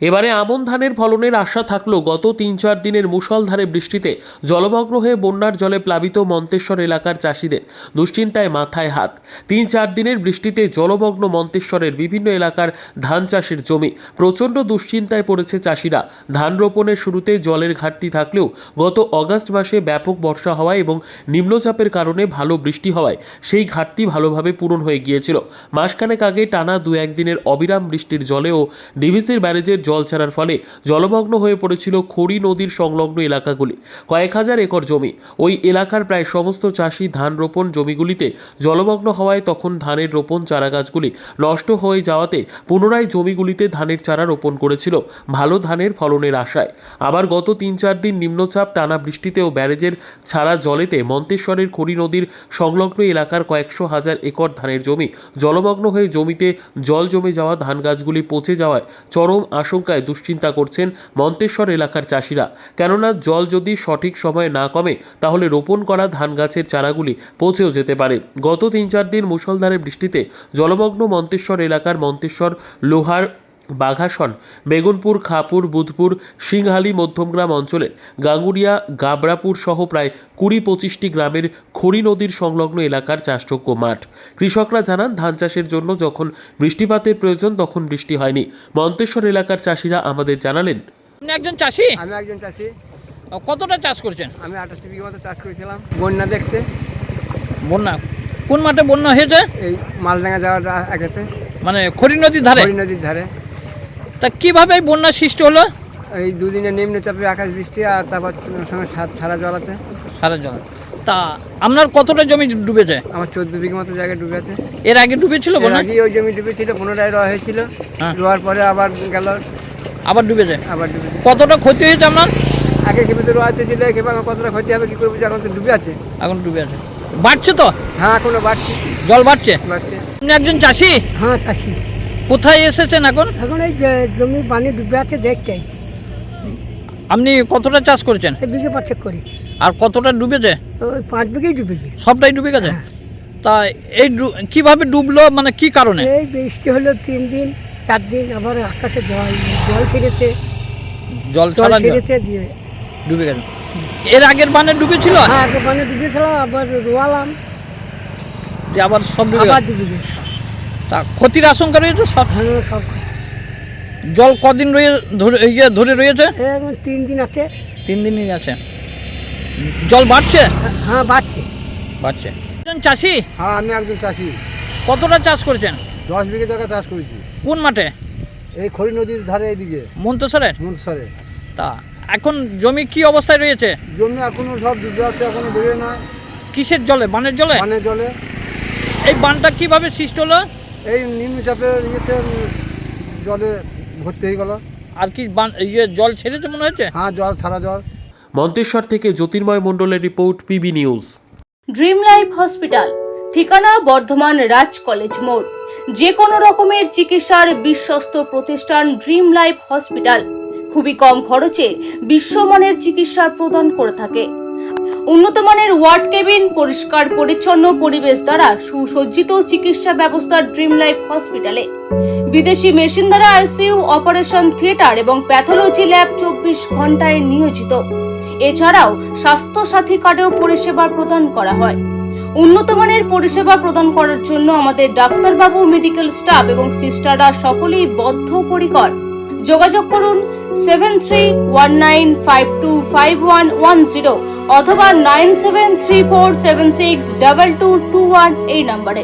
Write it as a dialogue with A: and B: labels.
A: এবারে আমন ধানের ফলনের আশা থাকলেও গত ৩-৪ দিনের মুষলধারে বৃষ্টিতে জলমগ্ন হয়ে বন্যার জলে প্লাবিত মন্তেশ্বর এলাকার চাষিদের দুশ্চিন্তায় মাথায় হাত। ৩-৪ দিনের বৃষ্টিতে জলমগ্ন মন্তেশ্বরের বিভিন্ন এলাকার ধান চাষের জমি প্রচণ্ড দুশ্চিন্তায় পড়েছে চাষিরা। ধান রোপণের শুরুতে জলের ঘাটতি থাকলেও গত অগাস্ট মাসে ব্যাপক বর্ষা হওয়ায় এবং নিম্নচাপের কারণে ভালো বৃষ্টি হওয়ায় সেই ঘাটতি ভালোভাবে পূরণ হয়ে গিয়েছিল। মাসখানেক আগে টানা 2-1 দিনের অবিরাম বৃষ্টির জলে ও ডিভিসির ব্যারেজের জল ছাড়ার ফলে জলমগ্ন হয়ে পড়েছিল খড়ি নদীর সংলগ্ন এলাকাগুলি। কয়েক হাজার একর জমি, ওই এলাকার প্রায় সমস্ত চাষি ধান রোপণ জমিগুলিতে জলমগ্ন হওয়ায় তখন ধানের রোপণ চারা গাছগুলি নষ্ট হয়ে যাওয়াতে পুনরায় জমিগুলিতে ধানের চারা রোপণ করেছিল ভালো ধানের ফলনের আশায়। আবার গত 3-4 দিন নিম্নচাপ, টানা বৃষ্টিতে ও ব্যারেজের ছাড়া জলেতে মন্তেশ্বরের খড়ি নদীর সংলগ্ন এলাকার কয়েকশো হাজার একর ধানের জমি জলমগ্ন হয়ে জমিতে জল জমে যাওয়া ধান গাছগুলি পচে যাওয়ায় চরম আশঙ্কায় দুশ্চিন্তা করছেন মন্তেশ্বর এলাকার চাষিরা। কেননা জল যদি সঠিক সময়ে না কমে তাহলে রোপণ করা ধান গাছের চারাগুলি পচেও যেতে পারে। গত 3-4 দিন মুষলধারে বৃষ্টিতে জলমগ্ন মন্তেশ্বর এলাকার মন্তেশ্বর, লোহার, বাঘাসন, বেগুনপুর, খাপুর, বুধপুর, সিংহালি, মধ্যমগ্রাম অঞ্চলের গাঙ্গুরিয়া, গাবরাপুর সহ প্রায় 20-25টি গ্রামের খড়ি নদীর সংলগ্ন এলাকার চাষযোগ্য মাঠ। কৃষকরা জানান, ধান চাষের জন্য যখন বৃষ্টিপাতের প্রয়োজন তখন বৃষ্টি হয়নি। মন্তেশ্বর এলাকার চাষিরা আমাদের জানালেন,
B: আপনি একজন চাষি?
C: আমি একজন চাষি।
B: কতটা চাষ করছেন?
C: আমি 28 বিঘা মতো চাষ করেছিলাম বন্যা দেখতে।
B: বন্যা কোন মাঠে বন্যা হয়েছে?
C: এই মালডাঙ্গা যাওয়ার আগেতে,
B: মানে খড়ি নদীর ধারে?
C: খড়ি নদীর ধারে।
B: তা কিভাবে এই বন্যা সৃষ্টি হলো?
C: এই দুদিনের নিম্নচাপে আকাশ বৃষ্টি আর তারপর সঙ্গে সারা জল আছে।
B: সারা জল। তা আপনার কতটা জমি ডুবেছে?
C: আমার 14 বিঘা মতো জায়গায় ডুবে আছে।
B: এর আগে ডুবেছিল
C: এর
B: বন্যা?
C: আগে ওই জমি ডুবেছিল, পুনরায় রোয়া হয়েছিল।
B: হ্যাঁ।
C: রোয়ার পরে আবার গেল,
B: আবার ডুবেছে?
C: আবার ডুবেছে।
B: কতটা ক্ষতি হয়েছে আপনার?
C: আগে খেপে রোয়া ছিল, খেপে আমার কতটা ক্ষতি হবে কি করবো, এখন তো ডুবে আছে।
B: এখন ডুবে আছে। বাড়ছে তো?
C: হ্যাঁ, এখনো বাড়ছে।
B: জল বাড়ছে?
C: বাড়ছে।
B: আপনি একজন চাষি?
D: হ্যাঁ, চাষি।
B: কোথায় এসেছেন এখন?
D: এখন এই যে জমি পানি ডুবে আছে দেখতে আইছি।
B: আপনি কতটা চাষ করেছেন?
D: এই বিঘে 5 করেছি।
B: আর কতটা ডুবেছে?
D: ওই 5 বিঘেই ডুবে গেছে।
B: সবটাই ডুবে গেছে?
D: হ্যাঁ।
B: তা এই কিভাবে ডুবলো, মানে কি কারণে?
D: এই বৃষ্টি হলো 3 দিন 4 দিন, আবার আকাশে জল ছেড়েছে,
B: জল
D: জল
B: ছাড়া
D: ছেড়েছে দিয়ে
B: ডুবে গেছে। এর আগের বানে ডুবেছিল?
D: হ্যাঁ, আগে পানি ডুবেছিল, আবার রোয়ালাম,
B: যে আবার সব ডুবে
D: আবার
B: গেছে।
D: ডুবে গেছে সব।
B: তা ক্ষতির আশঙ্কা রয়েছে সব?
D: হ্যাঁ, সব।
B: জল কদিন ধরে রয়েছে?
D: এখন 3 দিন আছে।
B: 3 দিনই আছে। জল বাড়ছে?
D: হ্যাঁ, বাড়ছে।
B: বাড়ছে। একজন চাষি?
C: হ্যাঁ, আমি একজন চাষি।
B: কতটা চাষ করেছেন?
C: 10 বিঘা জায়গা চাষ করেছি।
B: কোন মাঠে?
C: এই খড়ি নদীর ধারে, এইদিকে
B: মন্তেশ্বরের?
C: মন্তেশ্বরে।
B: তা এখন জমি কি অবস্থায় রয়েছে?
C: জমি এখনো সব ডুবে আছে, এখনো বেরিয়ে নয়।
B: কিসের জলে? বানের জলে?
C: পানের জলে।
B: এই বানটা কিভাবে সৃষ্টি হলো?
C: এই নিম্নচাপের ইয়েতে জলে ভর্তি হয়ে গেল।
B: আর কি জল ছেড়েছে মনে হচ্ছে?
C: হ্যাঁ, জল ছাড়া জল।
A: মন্তেশ্বর থেকে জ্যোতির্ময় মণ্ডলের report, PB news.
E: Dream life hospital, ঠিকানা বর্ধমান রাজ কলেজ মোড়। যে কোনো রকমের চিকিৎসার বিশ্বস্ত প্রতিষ্ঠান ড্রিম লাইফ হসপিটাল খুবই কম খরচে বিশ্বমানের চিকিৎসা প্রদান করে থাকে। উন্নত মানের ওয়ার্ড কেবিন, পরিষ্কার পরিচ্ছন্ন পরিবেশ দ্বারা সুসজ্জিত চিকিৎসা ব্যবস্থা ড্রিম লাইফ হসপিটালে। বিদেশি মেশিন দ্বারা আইসিইউ, অপারেশন থিয়েটার এবং প্যাথোলজি ল্যাব 24 ঘন্টায় নিয়োজিত। এছাড়াও স্বাস্থ্য সাথী কার্ডেও পরিষেবা প্রদান করা হয়। উন্নত মানের পরিষেবা প্রদান করার জন্য আমাদের ডাক্তারবাবু, মেডিকেল স্টাফ এবং সিস্টাররা সকলেই বদ্ধপরিকর। যোগাযোগ করুন 7319525110 অথবা 9734762221 এই নম্বরে।